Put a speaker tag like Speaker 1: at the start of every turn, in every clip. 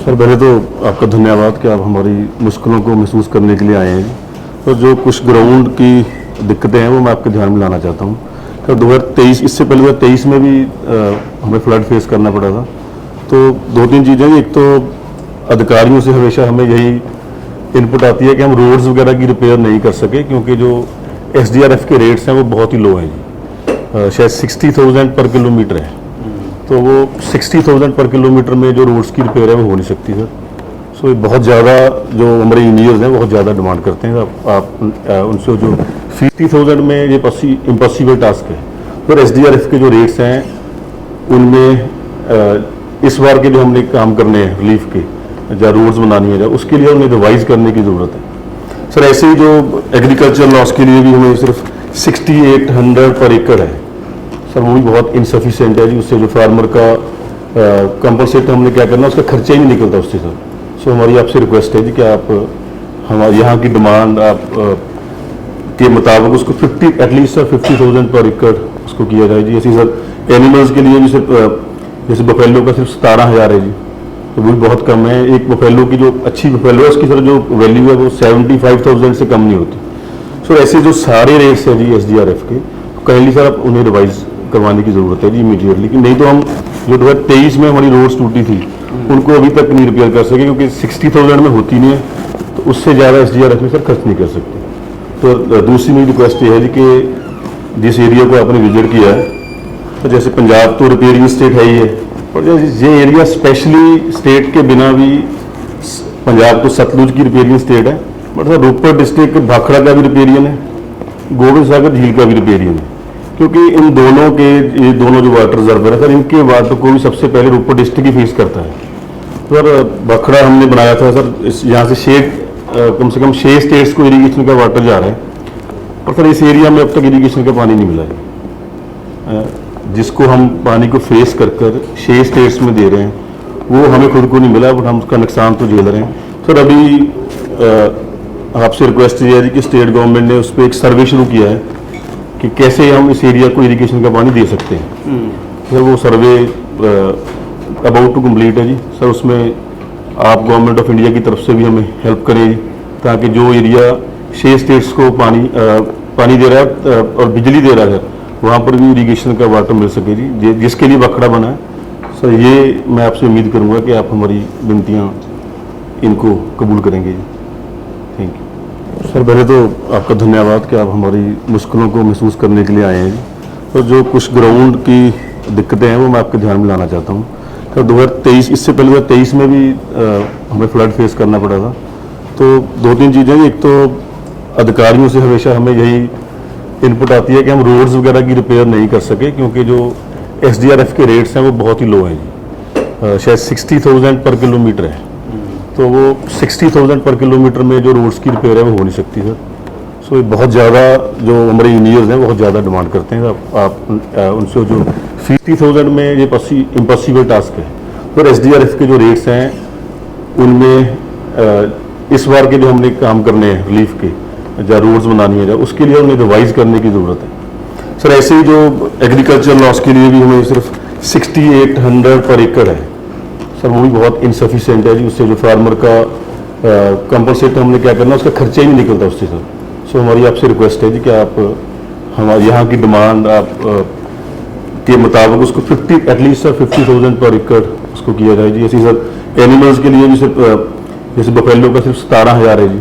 Speaker 1: Sir पहले तो आपका धन्यवाद कि आप हमारी मुश्किलों को महसूस करने के लिए आए हैं। तो जो कुछ ग्राउंड की दिक्कतें हैं वो मैं आपके ध्यान में लाना चाहता हूँ। सर 2023 इससे पहले 2023 में भी हमें फ्लड फेस करना पड़ा था। तो दो तीन चीज़ें, एक तो अधिकारियों से हमेशा हमें यही इनपुट आती है कि हम रोड्स वगैरह की रिपेयर नहीं कर सके, क्योंकि जो SDRF के रेट्स हैं वो बहुत ही लो हैं जी। शायद 60,000 पर किलोमीटर है। तो वो 60,000 पर किलोमीटर में जो रोड्स की रिपेयर है वो हो नहीं सकती सर। सो बहुत ज़्यादा जो हमारे इंजीनियर्स हैं बहुत ज़्यादा डिमांड करते हैं। आप उनसे जो 50,000 में ये इम्पॉसिबल टास्क है। फिर SDRF के जो रेट्स हैं उनमें इस बार के जो हमने काम करने हैं रिलीफ के, जहाँ रोड्स बनानी है, उसके लिए हमें रिवाइज करने की ज़रूरत है सर। ऐसे ही जो एग्रीकल्चर लॉस के लिए भी हमें सिर्फ 6800 पर एकड़ है सर, वो भी बहुत इनसफिशिएंट है जी। उससे जो फार्मर का कंपनसेट हमने क्या करना, उसका खर्चा ही नहीं निकलता उससे सर। सो हमारी आपसे रिक्वेस्ट है जी कि आप हमारे यहाँ की डिमांड आप के मुताबिक उसको 50 एटलीस्ट सर 50,000 पर एकड़ उसको किया जाए जी। ऐसी सर एनिमल्स के लिए भी सिर्फ जैसे बफेलो का सिर्फ 17,000 है जी, तो वो भी बहुत कम है। एक बफेलो की जो अच्छी बफेलो है उसकी सर जो वैल्यू है वो 75,000 से कम नहीं होती। सो ऐसे जो सारे रेट्स हैं जी SDRF के, काइंडली सर आप उन्हें रिवाइज करवाने की ज़रूरत है जी इमीडिएटली। कि नहीं तो हम जो 2023 में हमारी रोड्स टूटी थी उनको अभी तक नहीं रिपेयर कर सके, क्योंकि 60,000 में होती नहीं है, तो उससे ज़्यादा SDRF में सर खर्च नहीं कर सकते। तो दूसरी मेरी रिक्वेस्ट ये है जी कि जिस एरिया को आपने विजिट किया है, तो जैसे पंजाब तो रिपेयरिंग स्टेट है ही है, और ये एरिया स्पेशली स्टेट के बिना भी, पंजाब तो सतलुज की रिपेयरिंग स्टेट है, but sir Ropar district Bhakra का भी रिपेयरियन है, गोविंद सागर झील का भी रिपेयरियन है। क्योंकि इन दोनों के, ये दोनों जो वाटर रिजर्वर है सर, इनके वाटर को भी सबसे पहले रोपड़ डिस्ट्रिक्ट ही फेस करता है। सर भाखड़ा हमने बनाया था सर, यहाँ से कम से कम 6 स्टेट्स को इरीगेशन का वाटर जा रहा है, और सर इस एरिया में अब तक इरीगेशन का पानी नहीं मिला है। जिसको हम पानी को फेस कर 6 स्टेट्स में दे रहे हैं वो हमें खुद को नहीं मिला, बट हम उसका नुकसान तो झेल रहे हैं सर। अभी आपसे रिक्वेस्ट ये है जी कि स्टेट गवर्नमेंट ने उस पर एक सर्वे शुरू किया है कि कैसे हम इस एरिया को इरिगेशन का पानी दे सकते हैं सर। वो सर्वे अबाउट टू कंप्लीट है जी सर। उसमें आप गवर्नमेंट ऑफ इंडिया की तरफ से भी हमें हेल्प करें, ताकि जो एरिया 6 स्टेट्स को पानी दे रहा है और बिजली दे रहा है, वहाँ पर भी इरिगेशन का वाटर मिल सके जी, जिसके लिए भाखड़ा बना है सर। ये मैं आपसे उम्मीद करूँगा कि आप हमारी विनतियाँ इनको कबूल करेंगे जी। Thank you sir. पहले तो आपका धन्यवाद कि आप हमारी मुश्किलों को महसूस करने के लिए आए हैं जी। तो जो कुछ ग्राउंड की दिक्कतें हैं वो मैं आपके ध्यान में लाना चाहता हूँ। सर 2023 इससे पहले 2023 में भी हमें फ्लड फेस करना पड़ा था। तो दो तीन चीज़ें, एक तो अधिकारियों से हमेशा हमें यही इनपुट आती है कि हम रोड्स वगैरह की रिपेयर नहीं कर सके, क्योंकि जो SDRF के रेट्स हैं वो बहुत ही लो हैं जी। शायद 60,000 पर किलोमीटर है। तो वो 60,000 पर किलोमीटर में जो रोड्स की रिपेयर है वो हो नहीं सकती सर। सो बहुत ज़्यादा जो हमारे इंजीनियर्स हैं बहुत ज़्यादा डिमांड करते हैं। आप उनसे जो 50,000 में ये इम्पॉसिबल टास्क है। फिर SDRF के जो रेट्स हैं उनमें इस बार के जो हमने काम करने हैं रिलीफ के, जहाँ रोड्स बनानी है, उसके लिए हमें रिवाइज करने की ज़रूरत है सर। ऐसे ही जो एग्रीकल्चर लॉस के लिए भी हमें सिर्फ 6800 पर एकड़ है सर, वो भी बहुत इनसफिशिएंट है जी। उससे जो फार्मर का कंपनसेट हमने क्या करना, उसका खर्चा ही नहीं निकलता उससे सर। सो हमारी आपसे रिक्वेस्ट है जी कि आप हमारे यहाँ की डिमांड के मुताबिक उसको 50 एटलीस्ट सर 50,000 पर एकड़ उसको किया जाए जी। ऐसी सर एनिमल्स के लिए भी सिर्फ जैसे बफेलो का सिर्फ 17,000 है जी,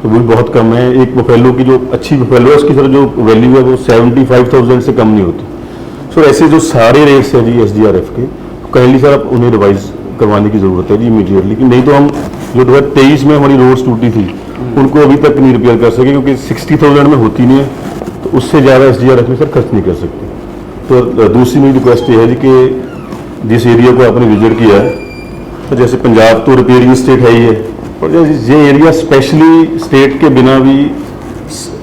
Speaker 1: तो वो भी बहुत कम है। एक बफेलो की जो अच्छी बफेलो है उसकी सर जो वैल्यू है वो 75,000 से कम नहीं होती। सो ऐसे जो सारे रेट्स हैं जी SDRF के, काइंडली सर आप उन्हें रिवाइज करवाने की ज़रूरत है जी इमीडिएटली। कि नहीं तो हम जो 2023 में हमारी रोड्स टूटी थी उनको अभी तक नहीं रिपेयर कर सके, क्योंकि 60,000 में होती नहीं है, तो उससे ज़्यादा SDRF में सर खर्च नहीं कर सकते। तो दूसरी मेरी रिक्वेस्ट ये है जी कि जिस एरिया को आपने विजिट किया है, तो जैसे पंजाब तो रिपेयरिंग स्टेट है ही है, और ये एरिया स्पेशली स्टेट के बिना भी,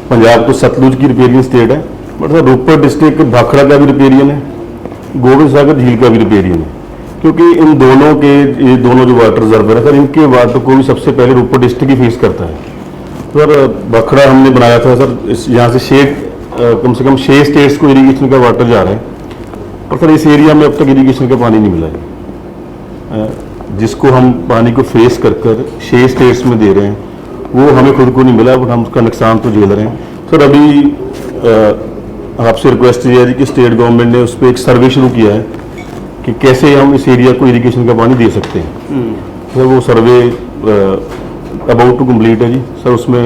Speaker 1: पंजाब तो सतलुज की रिपेयरिंग स्टेट है, but sir Ropar district Bhakra का भी रिपेयरियन है, गोविंद सागर झील का भी रिपेयरियन है। क्योंकि इन दोनों के, ये दोनों जो वाटर रिजर्वर है सर, इनके वाटर को भी सबसे पहले रोपड़ डिस्ट्रिक्ट ही फेस करता है। सर भाखड़ा हमने बनाया था सर, यहाँ से कम से कम 6 स्टेट्स को इरीगेशन का वाटर जा रहा है, और सर इस एरिया में अब तक इरीगेशन का पानी नहीं मिला है। जिसको हम पानी को फेस कर कर 6 स्टेट्स में दे रहे हैं, वो हमें खुद को नहीं मिला, बट हम उसका नुकसान तो झेल रहे हैं। सर अभी आपसे रिक्वेस्ट ये है कि स्टेट गवर्नमेंट ने उस पर एक सर्वे शुरू किया है कि कैसे हम इस एरिया को इरिगेशन का पानी दे सकते हैं। सर वो सर्वे अबाउट टू कंप्लीट है जी। सर उसमें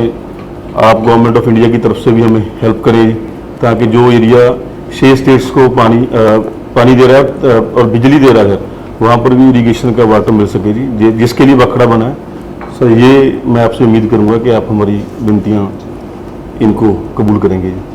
Speaker 1: आप गवर्नमेंट ऑफ इंडिया की तरफ से भी हमें हेल्प करें जी, ताकि जो एरिया 6 स्टेट्स को पानी दे रहा है और बिजली दे रहा है, वहाँ पर भी इरिगेशन का वाटर मिल सके जी, जिसके लिए बखड़ा बना है। सर ये मैं आपसे उम्मीद करूँगा कि आप हमारी विनतियाँ इनको कबूल करेंगे जी।